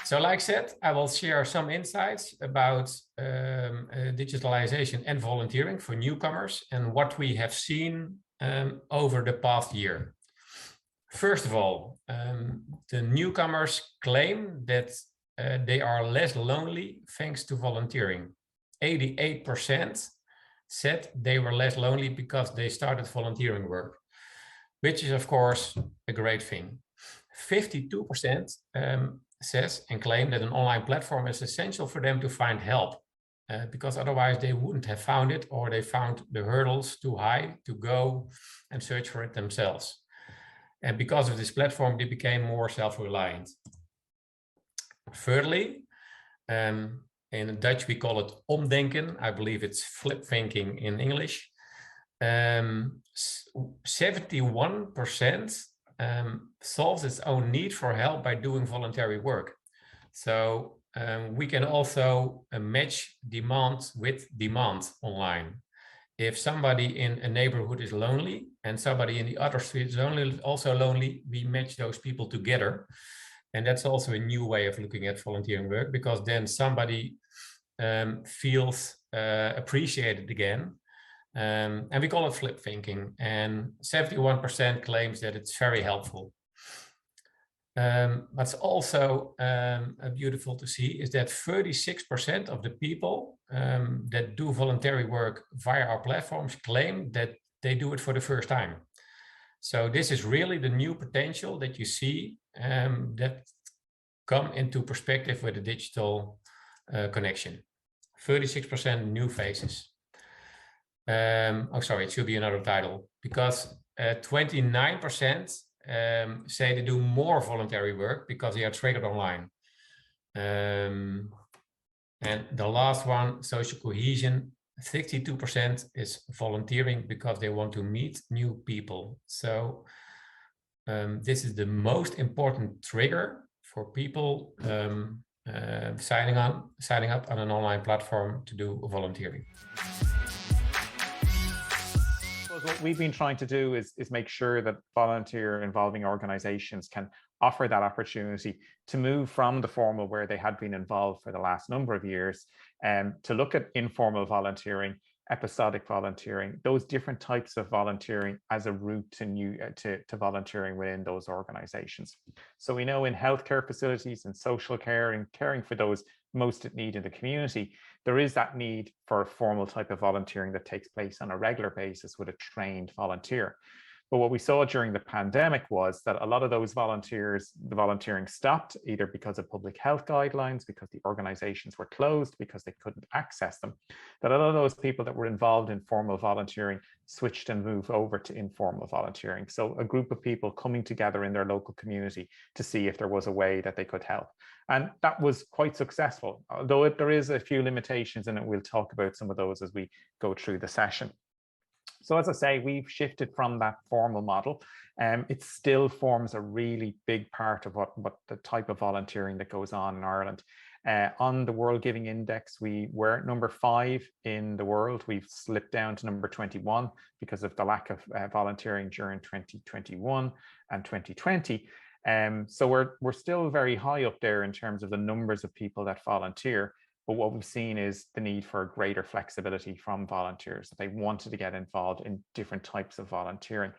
So like I said, I will share some insights about digitalization and volunteering for newcomers and what we have seen over the past year. First of all, the newcomers claim that they are less lonely thanks to volunteering. 88% said they were less lonely because they started volunteering work, which is of course a great thing. 52% says and claim that an online platform is essential for them to find help because otherwise they wouldn't have found it, or they found the hurdles too high to go and search for it themselves. And because of this platform, they became more self-reliant. Thirdly, in Dutch, we call it omdenken. I believe it's flip thinking in English. 71% solves its own need for help by doing voluntary work. So we can also match demand with demand online. If somebody in a neighborhood is lonely and somebody in the other street is also lonely, we match those people together. And that's also a new way of looking at volunteering work, because then somebody feels appreciated again. And we call it flip thinking. And 71% claims that it's very helpful. What's also beautiful to see is that 36% of the people that do voluntary work via our platforms claim that they do it for the first time. So this is really the new potential that you see that come into perspective with the digital connection. 36% new faces. Oh, sorry, it should be another title, because 29% say they do more voluntary work because they are triggered online. And the last one, social cohesion, 62% is volunteering because they want to meet new people. So this is the most important trigger for people signing up on an online platform to do volunteering. What we've been trying to do is make sure that volunteer involving organizations can offer that opportunity to move from the formal, where they had been involved for the last number of years, and to look at informal volunteering, episodic volunteering, those different types of volunteering as a route to volunteering within those organizations. So we know in healthcare facilities and social care and caring for those most in need in the community, there is that need for a formal type of volunteering that takes place on a regular basis with a trained volunteer. But what we saw during the pandemic was that a lot of those volunteers, the volunteering stopped, either because of public health guidelines, because the organizations were closed, because they couldn't access them. That a lot of those people that were involved in formal volunteering switched and moved over to informal volunteering. So a group of people coming together in their local community to see if there was a way that they could help. And that was quite successful, although there is a few limitations, and we'll talk about some of those as we go through the session. So as I say, we've shifted from that formal model. It still forms a really big part of what the type of volunteering that goes on in Ireland. On the World Giving Index, we were number 5 in the world. We've slipped down to number 21 because of the lack of volunteering during 2021 and 2020. So we're still very high up there in terms of the numbers of people that volunteer. But what we've seen is the need for greater flexibility from volunteers, that they wanted to get involved in different types of volunteering.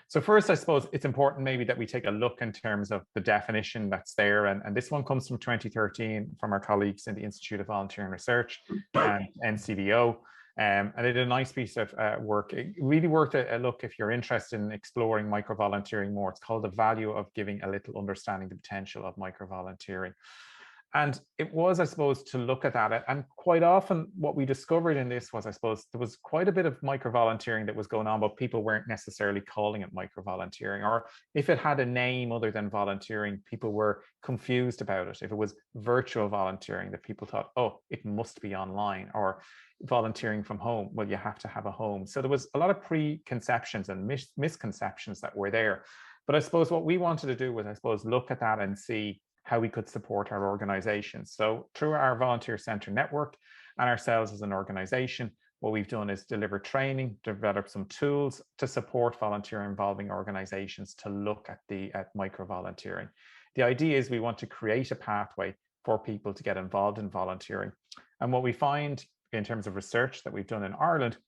So first, I suppose it's important maybe that we take a look in terms of the definition that's there. And this one comes from 2013 from our colleagues in the Institute of Volunteering Research and NCVO. And they did a nice piece of work. It really worth a look if you're interested in exploring micro-volunteering more. It's called The Value of Giving a Little, Understanding the Potential of Micro-Volunteering. And it was, I suppose, to look at that. And quite often what we discovered in this was, I suppose, there was quite a bit of micro-volunteering that was going on, but people weren't necessarily calling it micro-volunteering. Or if it had a name other than volunteering, people were confused about it. If it was virtual volunteering, that people thought, oh, it must be online. Or volunteering from home, well, you have to have a home. So there was a lot of preconceptions and misconceptions that were there. But I suppose what we wanted to do was, I suppose, look at that and see how we could support our organizations. So through our volunteer center network and ourselves as an organization, what we've done is deliver training, develop some tools to support volunteer involving organizations to look at micro volunteering. The idea is we want to create a pathway for people to get involved in volunteering. And what we find in terms of research that we've done in Ireland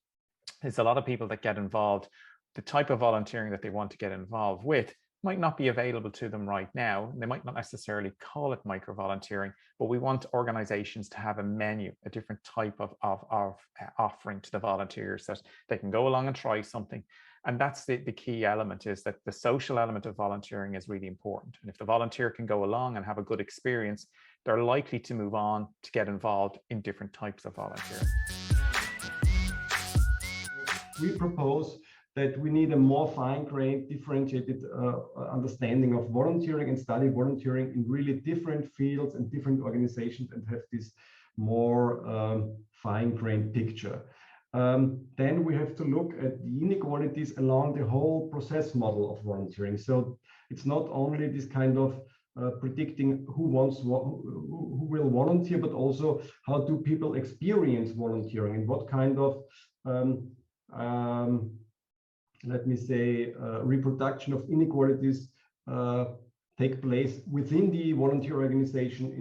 is a lot of people that get involved, the type of volunteering that they want to get involved with might not be available to them right now. They might not necessarily call it micro-volunteering, but we want organizations to have a menu, a different type of offering to the volunteers that they can go along and try something. And that's the key element, is that the social element of volunteering is really important. And if the volunteer can go along and have a good experience, they're likely to move on to get involved in different types of volunteering. We propose that we need a more fine-grained, differentiated understanding of volunteering and study volunteering in really different fields and different organizations, and have this more fine-grained picture. Then we have to look at the inequalities along the whole process model of volunteering. So it's not only this kind of predicting who will volunteer, but also how do people experience volunteering, and what kind of let me say reproduction of inequalities take place within the volunteer organization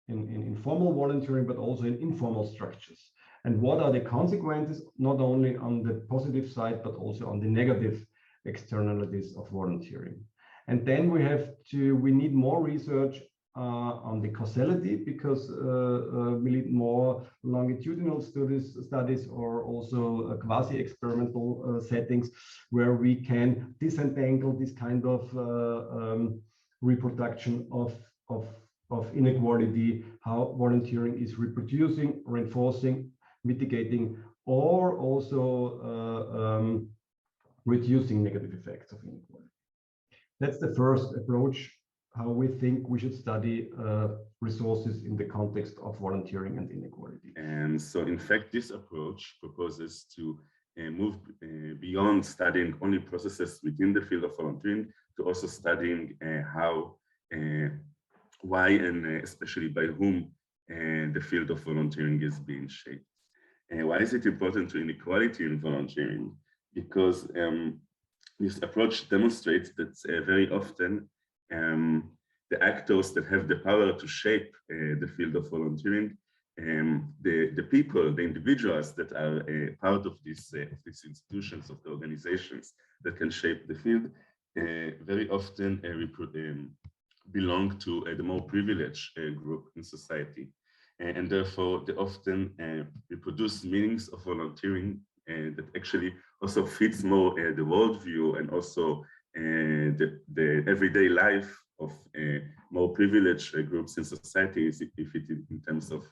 in formal volunteering, but also in informal structures. And what are the consequences, not only on the positive side, but also on the negative externalities of volunteering. And then we need more research on the causality, because we need more longitudinal studies or also quasi-experimental settings where we can disentangle this kind of reproduction of inequality, how volunteering is reproducing, reinforcing, mitigating, or also reducing negative effects of inequality. That's the first approach, how we think we should study resources in the context of volunteering and inequality. And so, in fact, this approach proposes to move beyond studying only processes within the field of volunteering to also studying how, why, and especially by whom the field of volunteering is being shaped. Why is it important to inequality in volunteering? Because this approach demonstrates that very often the actors that have the power to shape the field of volunteering, the people, the individuals that are part of these institutions, of the organizations that can shape the field, very often belong to the more privileged group in society. And therefore, they often reproduce meanings of volunteering that actually also fits more the worldview and also the everyday life of more privileged groups in society, if it is in terms of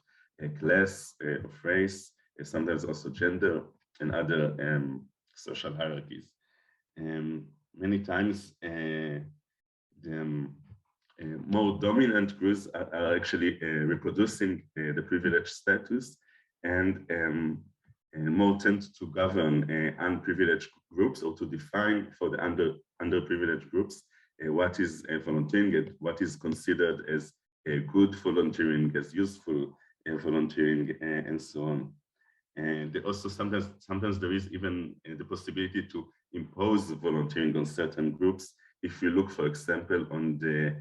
class, of race, sometimes also gender and other social hierarchies. Many times, the more dominant groups are actually reproducing the privileged status, and more tend to govern unprivileged groups, or to define for the underprivileged groups what is volunteering, and what is considered as good volunteering, as useful volunteering, and so on. And also sometimes there is even the possibility to impose volunteering on certain groups. If you look, for example, on the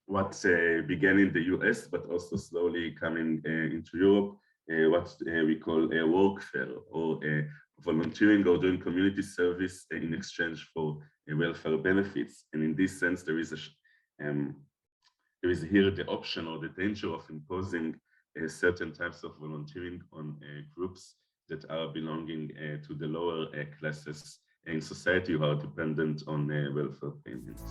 what began in the US, but also slowly coming into Europe, what we call a workfare, or volunteering or doing community service in exchange for welfare benefits. And in this sense, there is here the option or the danger of imposing certain types of volunteering on groups that are belonging to the lower classes in society, who are dependent on welfare payments.